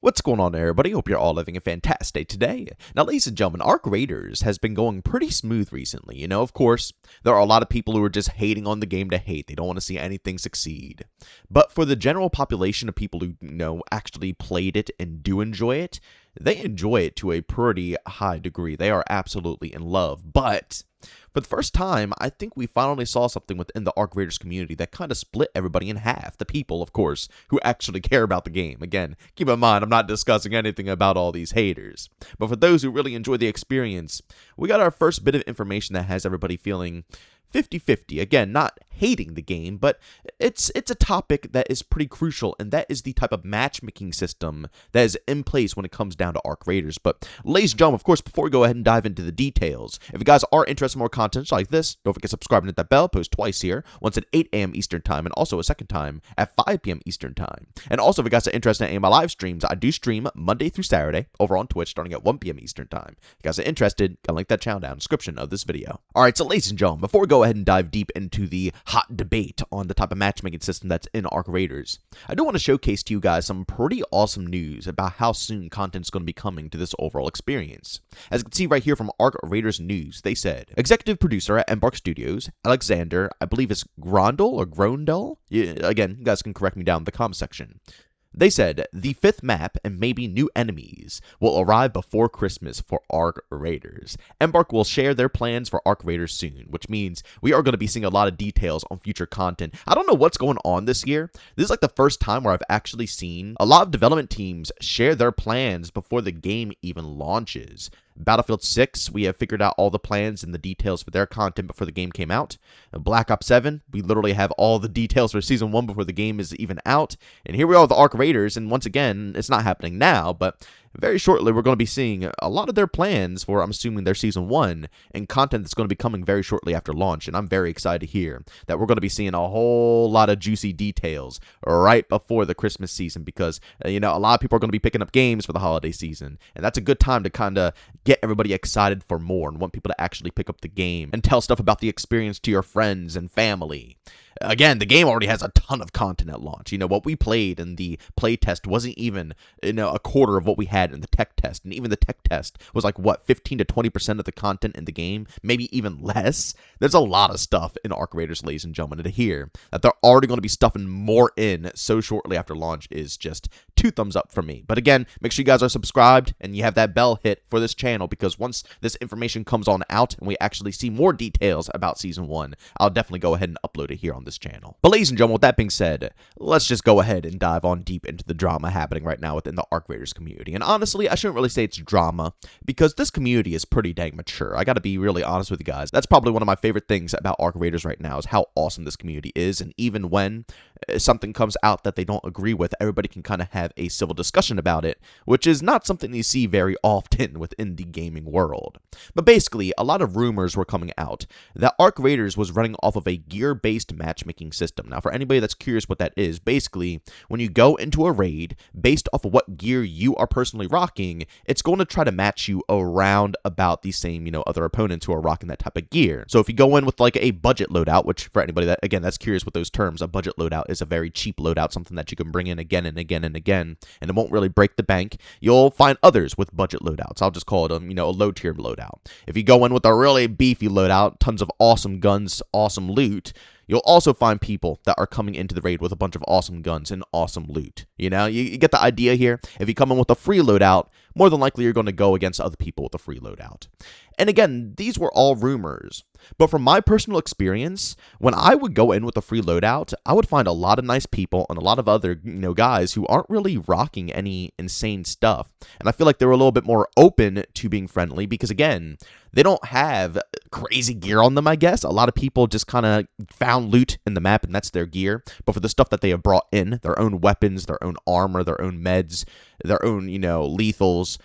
What's going on, everybody? Hope you're all having a fantastic day today. Now, ladies and gentlemen, Arc Raiders has been going pretty smooth recently. Of course, there are a lot of people who are just hating on the game to hate. They don't want to see anything succeed. But for the general population of people who, actually played it and do enjoy it, they enjoy it to a pretty high degree. They are absolutely in love. But for the first time, I think we finally saw something within the Arc Raiders community that kind of split everybody in half. The people, of course, who actually care about the game. Again, keep in mind, I'm not discussing anything about all these haters. But for those who really enjoy the experience, we got our first bit of information that has everybody feeling 50-50. Again, not hating the game, but it's a topic that is pretty crucial, and that is the type of matchmaking system that is in place when it comes down to Arc Raiders. But ladies and gentlemen, of course, before we go ahead and dive into the details, if you guys are interested in more content like this, don't forget to subscribe and hit that bell. Post twice here, once at 8 a.m. Eastern Time, and also a second time at 5 p.m. Eastern Time. And also, if you guys are interested in any of my live streams, I do stream Monday through Saturday over on Twitch starting at 1 p.m. Eastern Time. If you guys are interested, I'll link that channel down in the description of this video. Alright, so ladies and gentlemen, before we go ahead and dive deep into the hot debate on the type of matchmaking system that's in Arc Raiders, I do want to showcase to you guys some pretty awesome news about how soon content's going to be coming to this overall experience. As you can see right here from Arc Raiders News, they said, executive producer at Embark Studios, Alexander, I believe it's Grondel or Grondel? Yeah, again, you guys can correct me down in the comment section. They said, the fifth map and maybe new enemies will arrive before Christmas for Arc Raiders. Embark will share their plans for Arc Raiders soon, which means we are going to be seeing a lot of details on future content. I don't know what's going on this year. This is like the first time where I've actually seen a lot of development teams share their plans before the game even launches. Battlefield 6, we have figured out all the plans and the details for their content before the game came out. Black Ops 7, we literally have all the details for Season 1 before the game is even out. And here we are with the Arc Raiders, and once again, it's not happening now, but very shortly we're going to be seeing a lot of their plans for, I'm assuming, their Season 1, and content that's going to be coming very shortly after launch. And I'm very excited to hear that we're going to be seeing a whole lot of juicy details right before the Christmas season, because, a lot of people are going to be picking up games for the holiday season, and that's a good time to kind of get everybody excited for more and want people to actually pick up the game and tell stuff about the experience to your friends and family. Again, the game already has a ton of content at launch. What we played in the play test wasn't even, a quarter of what we had in the tech test. And even the tech test was like, 15 to 20% of the content in the game, maybe even less. There's a lot of stuff in Arc Raiders, ladies and gentlemen. And to hear that they're already going to be stuffing more in so shortly after launch is just 2 thumbs up for me. But again, make sure you guys are subscribed and you have that bell hit for this channel, because once this information comes on out and we actually see more details about Season 1, I'll definitely go ahead and upload it here on this channel. But ladies and gentlemen, with that being said, let's just go ahead and dive on deep into the drama happening right now within the Arc Raiders community. And honestly, I shouldn't really say it's drama, because this community is pretty dang mature. I gotta be really honest with you guys. That's probably one of my favorite things about Arc Raiders right now, is how awesome this community is. And even when something comes out that they don't agree with, everybody can kind of have a civil discussion about it, which is not something you see very often within the gaming world. But basically, a lot of rumors were coming out that Arc Raiders was running off of a gear-based matchmaking system. Now, for anybody that's curious what that is, basically, when you go into a raid, based off of what gear you are personally rocking, it's going to try to match you around about the same, other opponents who are rocking that type of gear. So if you go in with like a budget loadout, which for anybody that, again, that's curious with those terms, a budget loadout is a very cheap loadout, something that you can bring in again and again and again, and it won't really break the bank. You'll find others with budget loadouts. I'll just call it a low-tier loadout. If you go in with a really beefy loadout, tons of awesome guns, awesome loot, you'll also find people that are coming into the raid with a bunch of awesome guns and awesome loot. You get the idea here. If you come in with a free loadout, more than likely you're going to go against other people with a free loadout. And again, these were all rumors. But from my personal experience, when I would go in with a free loadout, I would find a lot of nice people and a lot of other, guys who aren't really rocking any insane stuff. And I feel like they were a little bit more open to being friendly because, again, they don't have crazy gear on them, I guess. A lot of people just kind of found loot in the map, and that's their gear. But for the stuff that they have brought in, their own weapons, their own armor, their own meds, their own, lethals,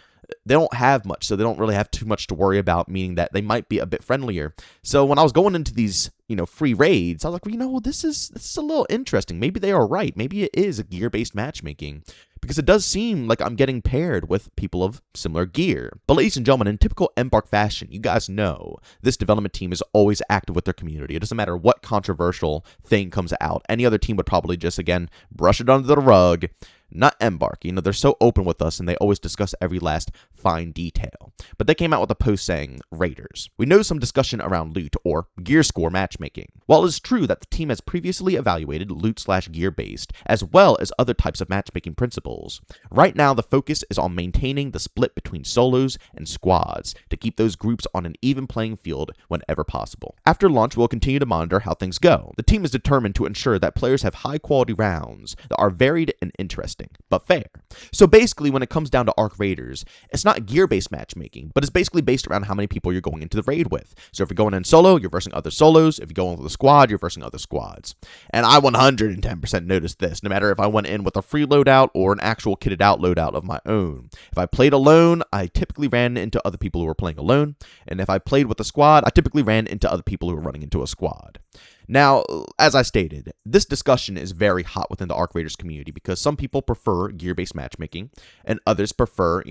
they don't have much, so they don't really have too much to worry about, meaning that they might be a bit friendlier. So when I was going into these, free raids, I was like, well, this is a little interesting. Maybe they are right. Maybe it is a gear-based matchmaking, because it does seem like I'm getting paired with people of similar gear. But ladies and gentlemen, in typical Embark fashion, you guys know this development team is always active with their community. It doesn't matter what controversial thing comes out. Any other team would probably just, again, brush it under the rug, not Embark. They're so open with us and they always discuss every last fine detail. But they came out with a post saying, Raiders, we know some discussion around loot or gear score matchmaking. While it is true that the team has previously evaluated loot/gear based as well as other types of matchmaking principles, right now the focus is on maintaining the split between solos and squads to keep those groups on an even playing field whenever possible. After launch, we'll continue to monitor how things go. The team is determined to ensure that players have high quality rounds that are varied and interesting, but fair. So basically, when it comes down to Arc Raiders, it's not gear-based matchmaking, but it's basically based around how many people you're going into the raid with. So if you're going in solo, you're versing other solos. If you're going with a squad, you're versing other squads. And I 110% noticed this, no matter if I went in with a free loadout or an actual kitted out loadout of my own. If I played alone, I typically ran into other people who were playing alone. And if I played with a squad, I typically ran into other people who were running into a squad. Now, as I stated, this discussion is very hot within the Arc Raiders community because some people prefer gear-based matchmaking and others prefer,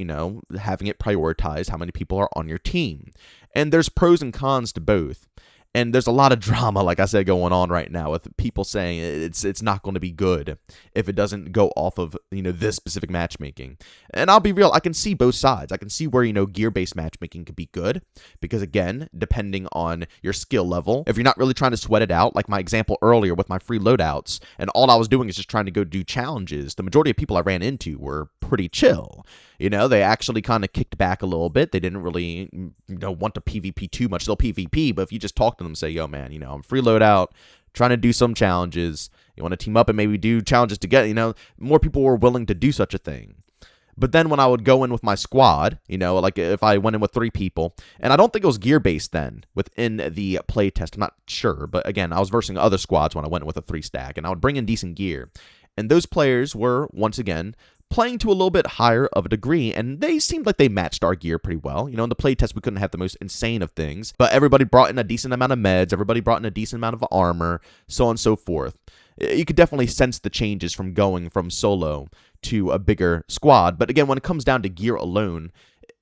having it prioritized how many people are on your team. And there's pros and cons to both. And there's a lot of drama, like I said, going on right now with people saying it's not going to be good if it doesn't go off of, this specific matchmaking. And I'll be real, I can see both sides. I can see where, gear-based matchmaking could be good because, again, depending on your skill level, if you're not really trying to sweat it out, like my example earlier with my free loadouts, and all I was doing is just trying to go do challenges, the majority of people I ran into were pretty chill. They actually kind of kicked back a little bit. They didn't really, want to PvP too much. They'll PvP, but if you just talk to them and say, yo, man, I'm free loadout, trying to do some challenges. You want to team up and maybe do challenges together, more people were willing to do such a thing. But then when I would go in with my squad, like if I went in with 3 people, and I don't think it was gear-based then within the playtest, I'm not sure. But again, I was versing other squads when I went in with a 3-stack, and I would bring in decent gear. And those players were, once again, playing to a little bit higher of a degree, and they seemed like they matched our gear pretty well. In the playtest, we couldn't have the most insane of things, but everybody brought in a decent amount of meds, everybody brought in a decent amount of armor, so on and so forth. You could definitely sense the changes from going from solo to a bigger squad, but again, when it comes down to gear alone,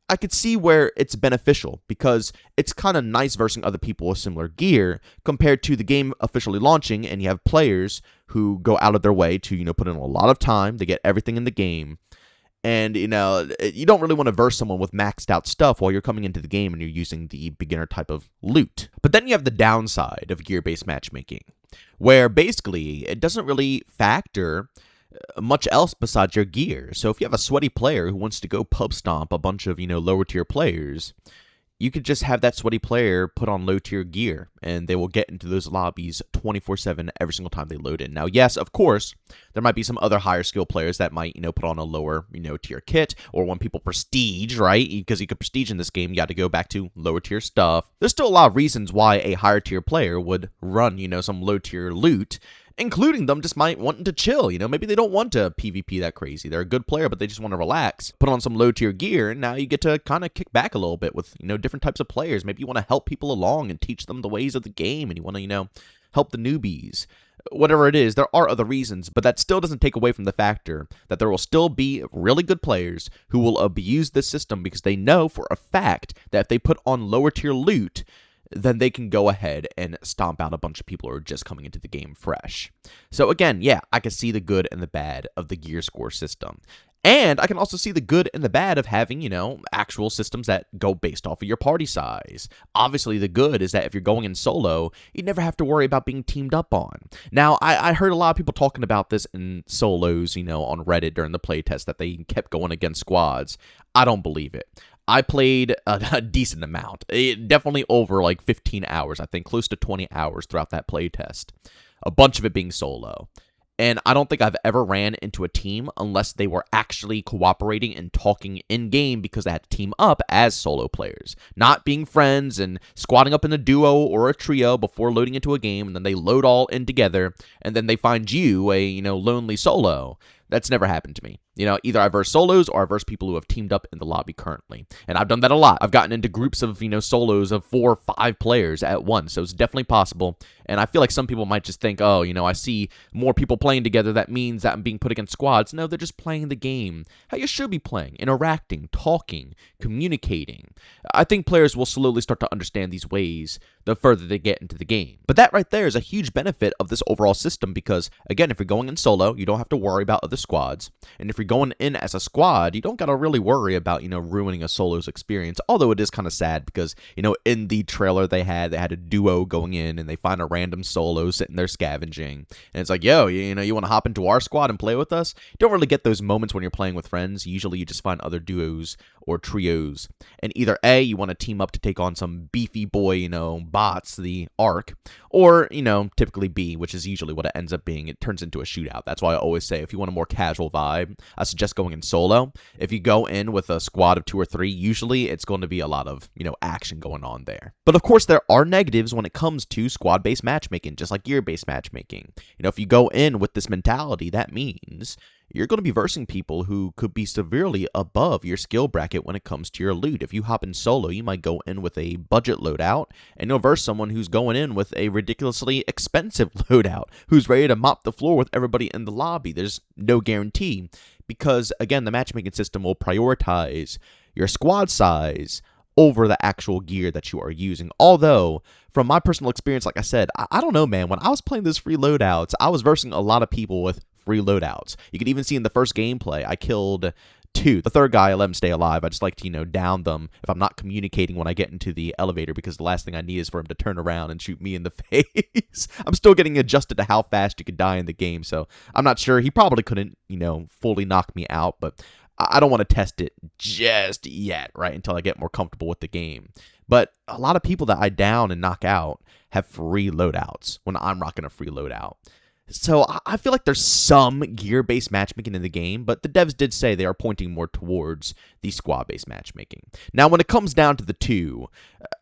I could see where it's beneficial because it's kind of nice versing other people with similar gear compared to the game officially launching and you have players who go out of their way to, put in a lot of time to get everything in the game. And, you don't really want to verse someone with maxed out stuff while you're coming into the game and you're using the beginner type of loot. But then you have the downside of gear-based matchmaking, where basically it doesn't really factor much else besides your gear. So if you have a sweaty player who wants to go pub stomp a bunch of, lower tier players, you could just have that sweaty player put on low tier gear and they will get into those lobbies 24/7 every single time they load in. Now, yes, of course, there might be some other higher skill players that might, put on a lower, tier kit, or when people prestige, right? Because you could prestige in this game, you got to go back to lower tier stuff. There's still a lot of reasons why a higher tier player would run, some low tier loot, including them just might want to chill. Maybe they don't want to PvP that crazy. They're a good player, but they just want to relax, put on some low tier gear, and now you get to kind of kick back a little bit with, different types of players. Maybe you want to help people along and teach them the ways of the game, and you want to, help the newbies. Whatever it is, there are other reasons, but that still doesn't take away from the factor that there will still be really good players who will abuse this system because they know for a fact that if they put on lower tier loot, then they can go ahead and stomp out a bunch of people who are just coming into the game fresh. So again, yeah, I can see the good and the bad of the gear score system. And I can also see the good and the bad of having, actual systems that go based off of your party size. Obviously, the good is that if you're going in solo, you never have to worry about being teamed up on. Now, I heard a lot of people talking about this in solos, on Reddit during the playtest, that they kept going against squads. I don't believe it. I played a decent amount, definitely over like 15 hours, I think close to 20 hours throughout that playtest, a bunch of it being solo. And I don't think I've ever ran into a team unless they were actually cooperating and talking in-game because they had to team up as solo players. Not being friends and squatting up in a duo or a trio before loading into a game, and then they load all in together, and then they find you, a lonely solo. That's never happened to me. Either I verse solos or I verse people who have teamed up in the lobby currently. And I've done that a lot. I've gotten into groups of, solos of 4 or 5 players at once. So it's definitely possible. And I feel like some people might just think, oh, I see more people playing together. That means that I'm being put against squads. No, they're just playing the game how you should be playing, interacting, talking, communicating. I think players will slowly start to understand these ways the further they get into the game. But that right there is a huge benefit of this overall system because, again, if you're going in solo, you don't have to worry about other squads. And if you're going in as a squad, you don't got to really worry about, ruining a solo's experience. Although it is kind of sad because, in the trailer they had a duo going in and they find a random solo sitting there scavenging. And it's like, yo, you want to hop into our squad and play with us? You don't really get those moments when you're playing with friends. Usually you just find other duos or trios. And either A, you want to team up to take on some beefy boy, bots, the Ark, or, typically B, which is usually what it ends up being. It turns into a shootout. That's why I always say if you want a more casual vibe, I suggest going in solo. If you go in with a squad of 2 or 3, usually it's going to be a lot of, action going on there. But of course, there are negatives when it comes to squad-based matchmaking, just like gear-based matchmaking. If you go in with this mentality, that means you're going to be versing people who could be severely above your skill bracket when it comes to your loot. If you hop in solo, you might go in with a budget loadout, and you'll verse someone who's going in with a ridiculously expensive loadout, who's ready to mop the floor with everybody in the lobby. There's no guarantee, because, again, the matchmaking system will prioritize your squad size over the actual gear that you are using. Although, from my personal experience, like I said, I don't know, man. When I was playing those free loadouts, I was versing a lot of people with free loadouts. You could even see in the first gameplay, I killed 2. The third guy, I let him stay alive. I just like to, down them if I'm not communicating when I get into the elevator, because the last thing I need is for him to turn around and shoot me in the face. I'm still getting adjusted to how fast you could die in the game, so I'm not sure. He probably couldn't, fully knock me out, but I don't want to test it just yet, right, until I get more comfortable with the game. But a lot of people that I down and knock out have free loadouts when I'm rocking a free loadout. So I feel like there's some gear-based matchmaking in the game, but the devs did say they are pointing more towards the squad-based matchmaking. Now, when it comes down to the two,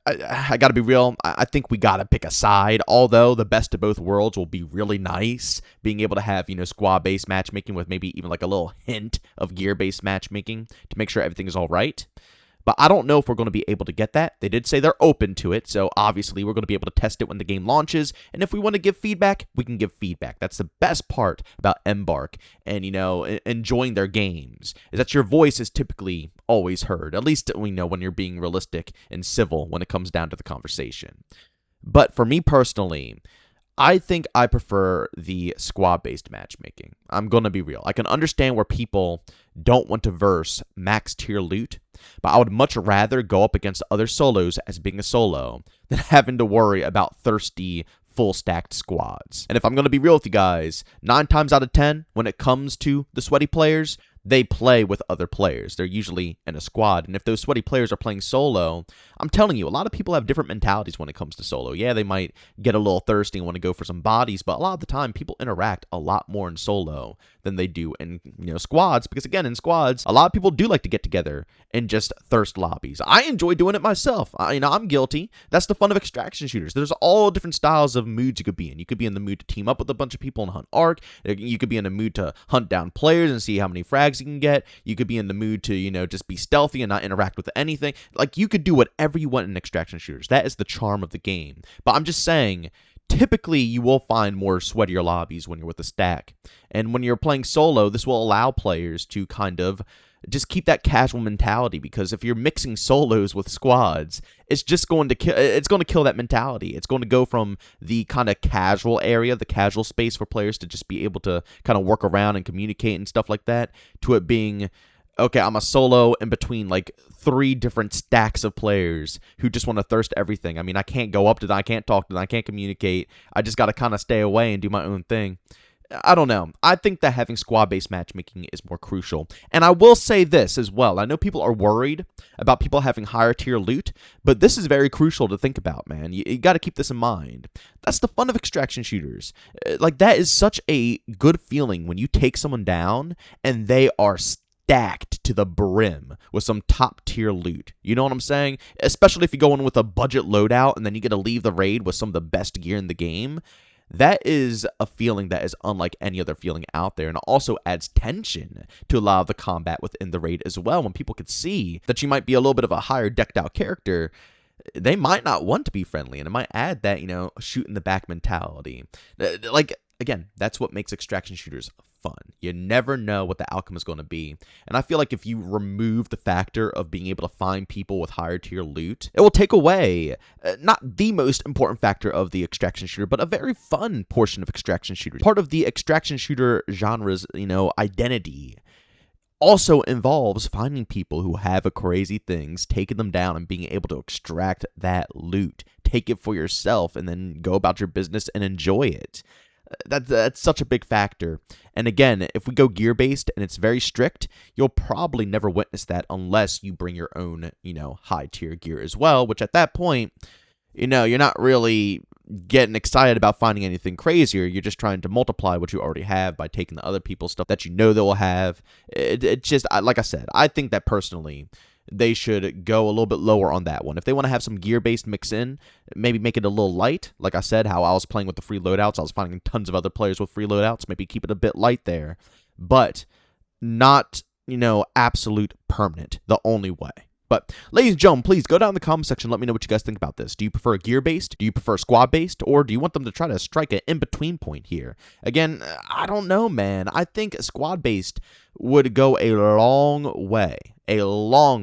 I gotta be real, I think we gotta pick a side, although the best of both worlds will be really nice, being able to have, squad-based matchmaking with maybe even like a little hint of gear-based matchmaking to make sure everything is all right. But I don't know if we're going to be able to get that. They did say they're open to it, so obviously we're going to be able to test it when the game launches. And if we want to give feedback, we can give feedback. That's the best part about Embark and, enjoying their games, is that your voice is typically always heard. At least, when you're being realistic and civil when it comes down to the conversation. But for me personally, I think I prefer the squad-based matchmaking. I'm going to be real. I can understand where people don't want to verse max tier loot, but I would much rather go up against other solos as being a solo than having to worry about thirsty, full-stacked squads. And if I'm going to be real with you guys, 9 times out of 10, when it comes to the sweaty players, they play with other players. They're usually in a squad. And if those sweaty players are playing solo, I'm telling you, a lot of people have different mentalities when it comes to solo. Yeah, they might get a little thirsty and want to go for some bodies, but a lot of the time, people interact a lot more in solo than they do in, squads. Because again, in squads, a lot of people do like to get together and just thirst lobbies. I enjoy doing it myself. I'm guilty. That's the fun of extraction shooters. There's all different styles of moods you could be in. You could be in the mood to team up with a bunch of people and hunt Ark. You could be in the mood to hunt down players and see how many frags you can get. You could be in the mood to, just be stealthy and not interact with anything. Like, you could do whatever you want in extraction shooters. That is the charm of the game. But I'm just saying, typically you will find more sweatier lobbies when you're with a stack. And when you're playing solo, this will allow players to kind of just keep that casual mentality, because if you're mixing solos with squads, it's just going to kill that mentality. It's going to go from the kind of casual area, the casual space for players to just be able to kind of work around and communicate and stuff like that, to it being, okay, I'm a solo in between like 3 different stacks of players who just want to thirst everything. I mean, I can't go up to them, I can't talk to them, I can't communicate. I just got to kind of stay away and do my own thing. I don't know. I think that having squad-based matchmaking is more crucial. And I will say this as well. I know people are worried about people having higher tier loot, but this is very crucial to think about, man. You got to keep this in mind. That's the fun of extraction shooters. Like, that is such a good feeling when you take someone down and they are stacked to the brim with some top tier loot. You know what I'm saying? Especially if you go in with a budget loadout and then you get to leave the raid with some of the best gear in the game. That is a feeling that is unlike any other feeling out there, and it also adds tension to a lot of the combat within the raid as well. When people can see that you might be a little bit of a higher decked out character, they might not want to be friendly, and it might add that, shoot in the back mentality. Like, again, that's what makes extraction shooters fun. You never know what the outcome is going to be. And I feel like if you remove the factor of being able to find people with higher tier loot, it will take away not the most important factor of the extraction shooter, but a very fun portion of extraction shooters. Part of the extraction shooter genre's, identity also involves finding people who have crazy things, taking them down, and being able to extract that loot. Take it for yourself, and then go about your business and enjoy it. That's such a big factor. And again, if we go gear-based and it's very strict, you'll probably never witness that unless you bring your own, high-tier gear as well, which at that point, you're not really getting excited about finding anything crazier. You're just trying to multiply what you already have by taking the other people's stuff that they'll have. It just, like I said, I think that personally, they should go a little bit lower on that one. If they want to have some gear-based mix in, maybe make it a little light. Like I said, how I was playing with the free loadouts, I was finding tons of other players with free loadouts. Maybe keep it a bit light there, but not, absolute permanent the only way. But, ladies and gentlemen, please go down in the comment section and let me know what you guys think about this. Do you prefer gear-based? Do you prefer squad-based? Or do you want them to try to strike an in-between point here? Again, I don't know, man. I think squad-based would go a long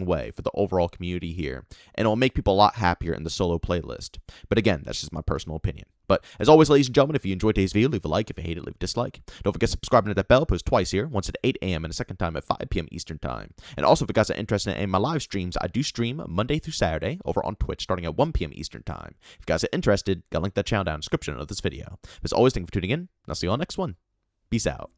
way for the overall community here, and it will make people a lot happier in the solo playlist. But again, that's just my personal opinion. But as always, ladies and gentlemen, if you enjoyed today's video, leave a like. If you hate it, leave a dislike. Don't forget to subscribe and hit that bell. Post twice here, once at 8 a.m. and a second time at 5 p.m. Eastern Time. And also, if you guys are interested in any of my live streams, I do stream Monday through Saturday over on Twitch starting at 1 p.m. Eastern Time. If you guys are interested, got a link to that channel down in the description of this video. As always, thank you for tuning in, and I'll see you on the next one. Peace out.